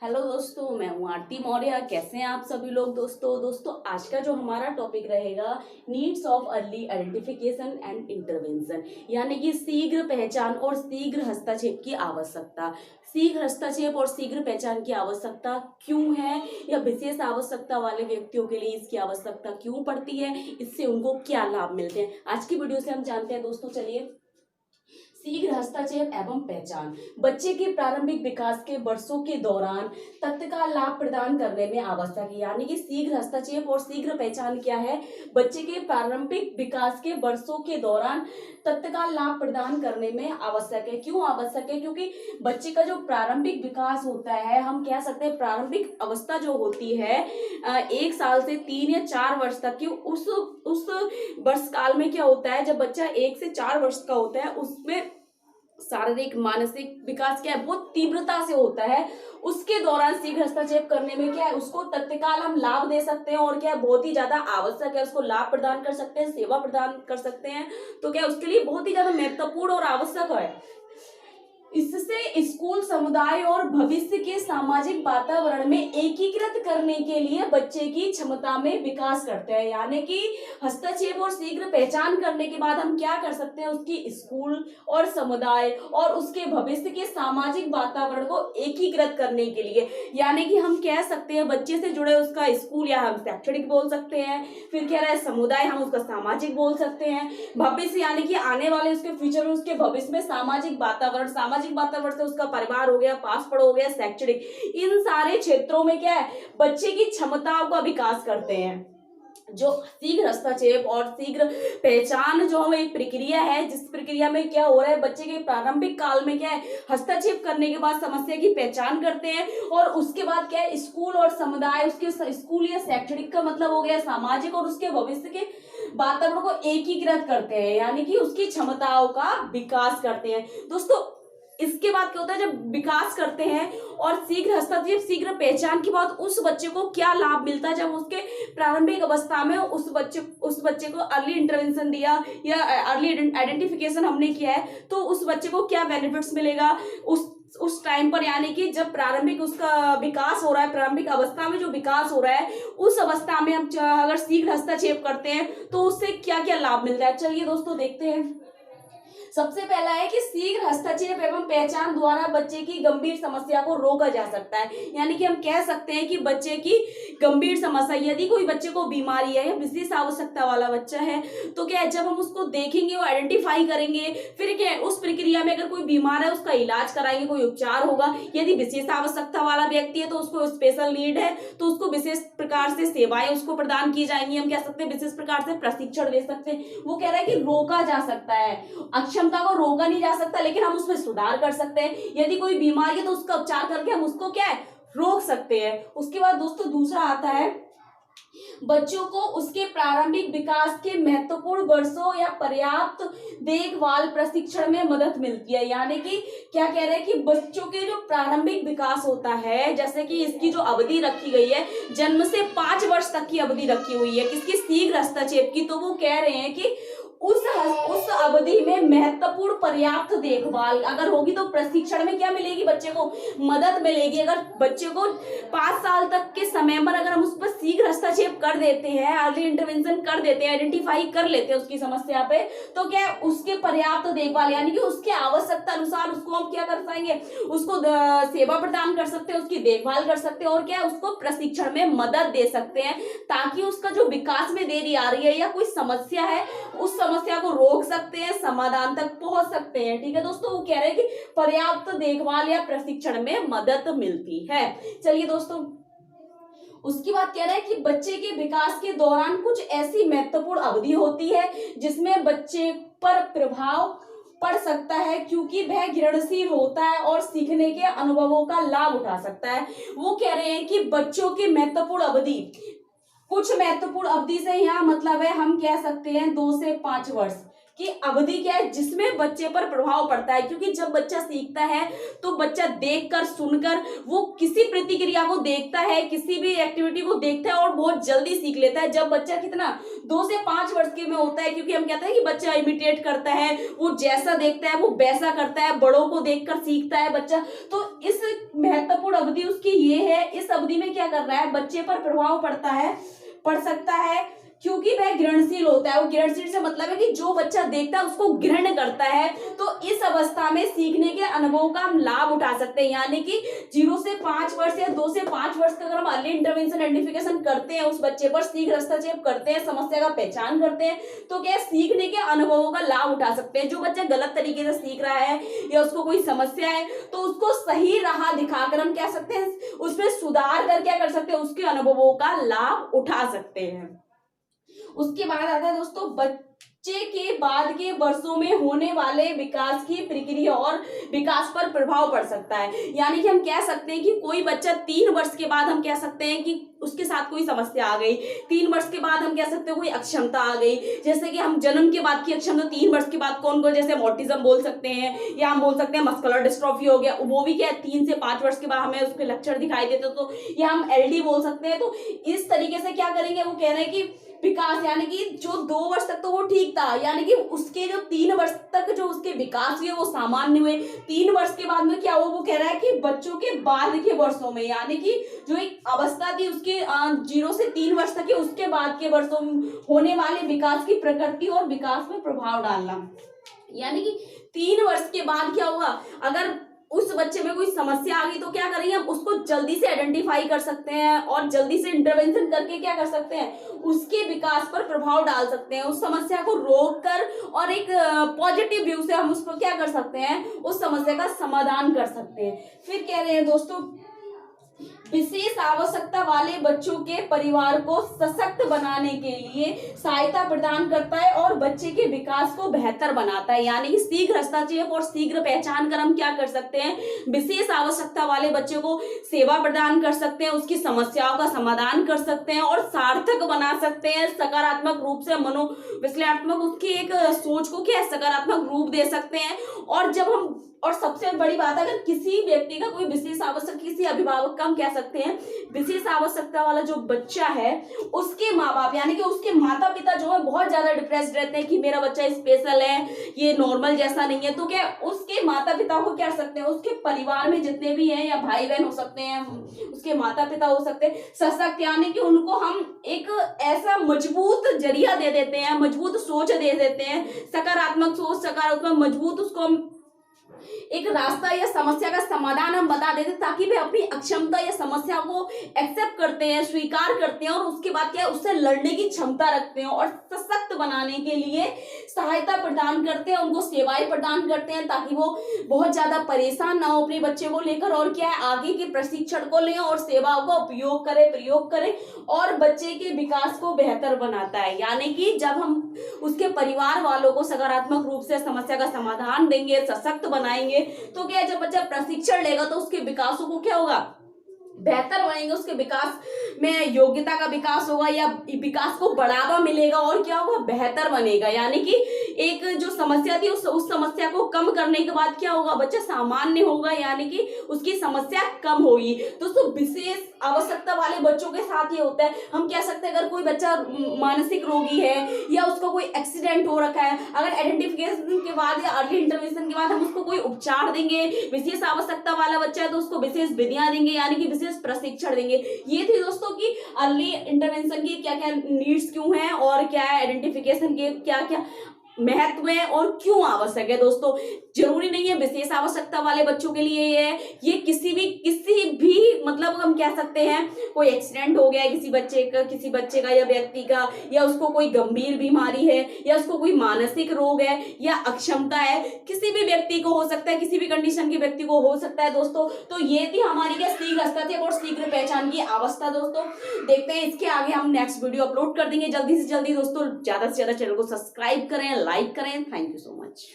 Hello दोस्तों, मैं हूँ आरती मौर्य। कैसे हैं आप सभी लोग। दोस्तों आज का जो हमारा टॉपिक रहेगा needs of early identification and intervention, यानी कि शीघ्र पहचान और शीघ्र हस्तक्षेप की आवश्यकता। शीघ्र हस्तक्षेप और शीघ्र पहचान की आवश्यकता क्यों है, या विशेष आवश्यकता वाले व्यक्तियों के लिए इसकी आवश्यकता क्यों पड़ती है, इससे उनको क्या लाभ मिलते हैं, आज की वीडियो से हम जानते हैं। दोस्तों चलिए, शीघ्र हस्तक्षेप एवं पहचान बच्चे के प्रारंभिक विकास के वर्षों के दौरान तत्काल लाभ प्रदान करने में आवश्यक है। यानी कि शीघ्र हस्तक्षेप और शीघ्र पहचान क्या है, बच्चे के प्रारंभिक विकास के वर्षों के दौरान तत्काल लाभ प्रदान करने में आवश्यक है। क्यों आवश्यक है? क्योंकि बच्चे का जो प्रारंभिक विकास होता है, हम कह सकते हैं प्रारंभिक अवस्था जो होती है 1 साल से 3 या 4 वर्ष तक की, उस वर्ष काल में क्या होता है, जब बच्चा 1 से 4 वर्ष का होता है, उसमें शारीरिक मानसिक विकास क्या है, बहुत तीव्रता से होता है। उसके दौरान शीघ्र हस्तक्षेप करने में क्या है, उसको तत्काल हम लाभ दे सकते हैं और क्या है, बहुत ही ज्यादा आवश्यक है। उसको लाभ प्रदान कर सकते हैं, सेवा प्रदान कर सकते हैं, तो क्या उसके लिए बहुत ही ज्यादा महत्वपूर्ण और आवश्यक है। इससे स्कूल, समुदाय और भविष्य के सामाजिक वातावरण में एकीकृत करने के लिए बच्चे की क्षमता में विकास करते हैं। यानी कि हस्तक्षेप और शीघ्र पहचान करने के बाद हम क्या कर सकते हैं, उसकी स्कूल और समुदाय और उसके भविष्य के सामाजिक वातावरण को एकीकृत करने के लिए, यानी कि हम कह सकते हैं बच्चे से जुड़े उसका स्कूल या हम शैक्षणिक बोल सकते हैं, फिर कह रहा है समुदाय, हम उसका सामाजिक बोल सकते हैं, भविष्य यानी कि आने वाले उसके फ्यूचर में, उसके भविष्य में सामाजिक वातावरण से उसका परिवार हो गया, पास पढ़ो हो गया, शैक्षणिक, इन सारे क्षेत्रों में क्या है, बच्चे की क्षमताओं का विकास करते हैं। जो शीघ्र हस्तक्षेप और शीघ्र पहचान जो एक प्रक्रिया है, जिस प्रक्रिया में क्या हो रहा है, बच्चे के प्रारंभिक काल में क्या है, हस्तक्षेप करने के बाद समस्या की पहचान करते हैं और उसके बाद क्या है, स्कूल और समुदाय, उसके स्कूल या शैक्षणिक का मतलब हो गया सामाजिक, और उसके भविष्य के वातावरण को एकीकृत करते हैं, यानी कि उसकी क्षमताओं का विकास करते हैं। दोस्तों इसके बाद क्या होता है, जब विकास करते हैं और शीघ्र हस्तक्षेप शीघ्र पहचान के बाद उस बच्चे को क्या लाभ मिलता है, जब उसके प्रारंभिक अवस्था में उस बच्चे को अर्ली इंटरवेंशन दिया या अर्ली आइडेंटिफिकेशन हमने किया है, तो उस बच्चे को क्या बेनिफिट्स मिलेगा उस टाइम पर, यानी कि जब प्रारंभिक उसका विकास हो रहा है, प्रारंभिक अवस्था में जो विकास हो रहा है, उस अवस्था में हम अगर शीघ्र हस्तक्षेप करते हैं तो उससे क्या क्या लाभ मिलता है। चलिए दोस्तों देखते हैं। सबसे पहला है कि शीघ्र हस्तक्षेप एवं पहचान द्वारा बच्चे की गंभीर समस्या को रोका जा सकता है। यानी कि हम कह सकते हैं कि बच्चे की गंभीर समस्या, यदि कोई बच्चे को बीमारी है या विशेष आवश्यकता वाला बच्चा है, तो क्या है, जब हम उसको देखेंगे, वो आइडेंटिफाई करेंगे, फिर क्या है, उस प्रक्रिया में अगर कोई बीमार है उसका इलाज कराएंगे, कोई उपचार होगा। यदि विशेष आवश्यकता वाला व्यक्ति है तो उसको स्पेशल नीड है, तो उसको विशेष प्रकार से सेवाएं उसको प्रदान की जाएंगी। हम कह सकते हैं विशेष प्रकार से प्रशिक्षण दे सकते हैं। वो कह रहा है कि रोका जा सकता है, क्षमता को रोका नहीं जा सकता, लेकिन हम उसमें सुधार कर सकते हैं। यदि कोई बीमारी है तो उसका उपचार करके हम उसको क्या है, रोक सकते हैं। उसके बाद दोस्तों दूसरा आता है, बच्चों को उसके प्रारंभिक विकास के महत्वपूर्ण वर्षों या पर्याप्त देखभाल प्रशिक्षण में मदद मिलती है। यानी कि क्या कह रहे हैं कि बच्चों के जो प्रारंभिक विकास होता है, जैसे कि इसकी जो अवधि रखी गई है, जन्म से 5 वर्ष तक की अवधि रखी हुई है किसकी, शीघ्र हस्तक्षेप की, तो वो कह रहे हैं कि उस अवधि में महत्वपूर्ण पर्याप्त देखभाल अगर होगी तो प्रशिक्षण में क्या मिलेगी, बच्चे को मदद मिलेगी। अगर बच्चे को 5 साल तक के समय पर अगर हम उस पर शीघ्र हस्तक्षेप कर देते हैं, अर्ली इंटरवेंशन कर देते हैं, आइडेंटिफाई कर लेते हैं उसकी समस्या पे, तो क्या उसके पर्याप्त देखभाल, यानी कि उसके आवश्यकता अनुसार उसको हम क्या कर पाएंगे, उसको सेवा प्रदान कर सकते हैं, उसकी देखभाल कर सकते हैं, और क्या उसको प्रशिक्षण में मदद दे सकते हैं, ताकि उसका जो विकास में देरी आ रही है या कोई समस्या है, उस समस्या को रोक सकते हैं, समाधान तक पहुंच सकते हैं। ठीक है दोस्तों, वो कह रहे हैं कि पर्याप्त देखभाल या प्रशिक्षण में मदद मिलती है। चलिए दोस्तों, उसकी बात कह रहे हैं कि बच्चे के विकास के दौरान कुछ ऐसी महत्वपूर्ण अवधि होती है जिसमें बच्चे पर प्रभाव पड़ सकता है, क्योंकि वह घृणशील होता है और सीखने के अनुभवों का लाभ उठा सकता है। वो कह रहे हैं कि बच्चों की महत्वपूर्ण अवधि, कुछ महत्वपूर्ण अवधि से यहाँ मतलब है, हम कह सकते हैं 2 से 5 वर्ष कि अवधि क्या है जिसमें बच्चे पर प्रभाव पड़ता है, क्योंकि जब बच्चा सीखता है तो बच्चा देखकर सुनकर वो किसी प्रतिक्रिया को देखता है, किसी भी एक्टिविटी को देखता है और बहुत जल्दी सीख लेता है। जब बच्चा कितना 2 से 5 वर्ष के में होता है, क्योंकि हम कहते हैं कि बच्चा इमिटेट करता है, वो जैसा देखता है वो वैसा करता है, बड़ों को देखकर सीखता है बच्चा। तो इस महत्वपूर्ण अवधि उसकी ये है, इस अवधि में क्या कर रहा है, बच्चे पर प्रभाव पड़ सकता है, क्योंकि वह ग्रहणशील होता है। वो ग्रहणशील से मतलब है कि जो बच्चा देखता है उसको ग्रहण करता है। तो इस अवस्था में सीखने के अनुभव का हम लाभ उठा सकते हैं, यानी कि 0 से 5 वर्ष या 2 से 5 वर्ष का अगर हम अर्ली इंटरवेंशन आइडेंटिफिकेशन करते हैं, उस बच्चे पर शीघ्र हस्तक्षेप करते हैं, समस्या का पहचान करते हैं, तो क्या सीखने के अनुभवों का लाभ उठा सकते हैं। जो बच्चा गलत तरीके से सीख रहा है या उसको कोई समस्या है तो उसको सही राह दिखाकर हम क्या सकते हैं, उसमें सुधार कर क्या कर सकते हैं, उसके अनुभवों का लाभ उठा सकते हैं। उसके बाद आता है दोस्तों बच्चे के बाद के वर्षों में होने वाले विकास की प्रक्रिया और विकास पर प्रभाव पड़ सकता है। यानी कि हम कह सकते हैं कि कोई बच्चा 3 वर्ष के बाद हम कह सकते हैं कि उसके साथ कोई समस्या आ गई, 3 वर्ष के बाद हम कह सकते हैं कोई अक्षमता आ गई। जैसे कि हम जन्म के बाद की अक्षमता 3 वर्ष के बाद कौन कौन, जैसे ऑटिज्म बोल सकते हैं या हम बोल सकते हैं मस्कुलर डिस्ट्रॉफी हो गया, वो भी क्या है 3 से 5 वर्ष के बाद हमें उसके लक्षण दिखाई देते, तो या हम एलडी बोल सकते हैं। तो इस तरीके से क्या करेंगे, वो कह रहे हैं कि विकास, यानी कि जो 2 वर्ष तक तो वो ठीक था, यानी कि उसके जो 3 वर्ष तक जो उसके विकास हुए वो सामान्य हुए। 3 वर्ष के बाद में क्या हुआ, वो कह रहा है कि बच्चों के बाद के वर्षों में, यानी कि जो एक अवस्था थी उसके 0 से 3 वर्ष तक के, उसके बाद के वर्षों में होने वाले विकास की प्रकृति और विकास में प्रभाव डालना। यानी कि 3 वर्ष के बाद क्या हुआ, अगर उस बच्चे में कोई समस्या आ गई तो क्या करेंगे, हम उसको जल्दी से आइडेंटिफाई कर सकते हैं और जल्दी से इंटरवेंशन करके क्या कर सकते हैं, उसके विकास पर प्रभाव डाल सकते हैं। उस समस्या को रोक कर और एक पॉजिटिव व्यू से हम उसको क्या कर सकते हैं, उस समस्या का समाधान कर सकते हैं। फिर कह रहे हैं दोस्तों, विशेष आवश्यकता वाले बच्चों के परिवार को सशक्त बनाने के लिए सहायता प्रदान करता है और बच्चे के विकास को बेहतर बनाता है। यानी कि शीघ्र हस्तक्षेप और शीघ्र पहचान कर हम क्या कर सकते हैं, विशेष आवश्यकता वाले बच्चे को सेवा प्रदान कर सकते हैं, उसकी समस्याओं का समाधान कर सकते हैं और सार्थक बना सकते हैं। सकारात्मक रूप से मनोविश्लेषणात्मक उसकी एक सोच को क्या सकारात्मक रूप दे सकते हैं। और जब हम, और सबसे बड़ी बात, अगर किसी व्यक्ति का कोई विशेष आवश्यकता, किसी अभिभावक का हम कह सकते हैं विशेष आवश्यकता वाला जो बच्चा है, उसके माँ बाप यानी कि उसके माता पिता जो है बहुत ज्यादा डिप्रेस्ड रहते हैं कि मेरा बच्चा स्पेशल है, ये नॉर्मल जैसा नहीं है, तो क्या उसके माता पिता को क्या कर सकते हैं, उसके परिवार में जितने भी हैं या भाई बहन हो सकते हैं, उसके माता पिता हो सकते हैं, सशक्त, यानी कि उनको हम एक ऐसा मजबूत जरिया दे देते हैं, मजबूत सोच दे देते हैं, सकारात्मक सोच, सकारात्मक मजबूत उसको हम एक रास्ता या समस्या का समाधान हम बता देते, ताकि वे अपनी अक्षमता या समस्या को एक्सेप्ट करते हैं, स्वीकार करते हैं और उसके बाद क्या उससे लड़ने की क्षमता रखते हैं और सशक्त बनाने के लिए सहायता प्रदान करते हैं, उनको सेवाएं प्रदान करते हैं, ताकि वो बहुत ज्यादा परेशान ना हो अपने बच्चे को लेकर और क्या है आगे के प्रशिक्षण को लें और सेवाओं का उपयोग करें, प्रयोग करें और बच्चे के विकास को बेहतर बनाता है। यानी कि जब हम उसके परिवार वालों को सकारात्मक रूप से समस्या का समाधान देंगे, सशक्त बनाएंगे, तो क्या जब बच्चा प्रशिक्षण लेगा तो उसके विकासों को क्या होगा, बेहतर बनेंगे, उसके विकास में योग्यता का विकास होगा या विकास को बढ़ावा मिलेगा और क्या होगा, बेहतर बनेगा। यानी कि एक जो समस्या थी उस समस्या को कम करने के बाद क्या होगा, बच्चा सामान्य होगा, यानी कि उसकी समस्या कम होगी। दोस्तों विशेष आवश्यकता वाले बच्चों के साथ ये होता है, हम कह सकते हैं अगर कोई बच्चा मानसिक रोगी है या उसको कोई एक्सीडेंट हो रखा है, अगर आइडेंटिफिकेशन के बाद या अर्ली इंटरवेंशन के बाद हम उसको कोई उपचार देंगे, विशेष आवश्यकता वाला बच्चा है तो उसको विशेष विधियां देंगे, यानी कि विशेष प्रशिक्षण देंगे। ये थी दोस्तों की अर्ली इंटरवेंशन की क्या क्या नीड्स क्यों हैं और क्या है आइडेंटिफिकेशन के क्या क्या महत्व है और क्यों आवश्यक है। दोस्तों जरूरी नहीं है विशेष आवश्यकता वाले बच्चों के लिए ये किसी भी मतलब हम कह सकते हैं कोई एक्सीडेंट हो गया है किसी बच्चे का या व्यक्ति का, या उसको कोई गंभीर बीमारी है या उसको कोई मानसिक रोग है या अक्षमता है, किसी भी व्यक्ति को हो सकता है, किसी भी कंडीशन के व्यक्ति को हो सकता है। दोस्तों तो ये थी हमारी क्या शीघ्र हस्तक्षेप और शीघ्र पहचान की अवस्था। दोस्तों देखते हैं इसके आगे हम नेक्स्ट वीडियो अपलोड कर देंगे जल्दी से जल्दी। दोस्तों ज्यादा से ज्यादा चैनल को सब्सक्राइब करें, लाइक करें। Thank you so much.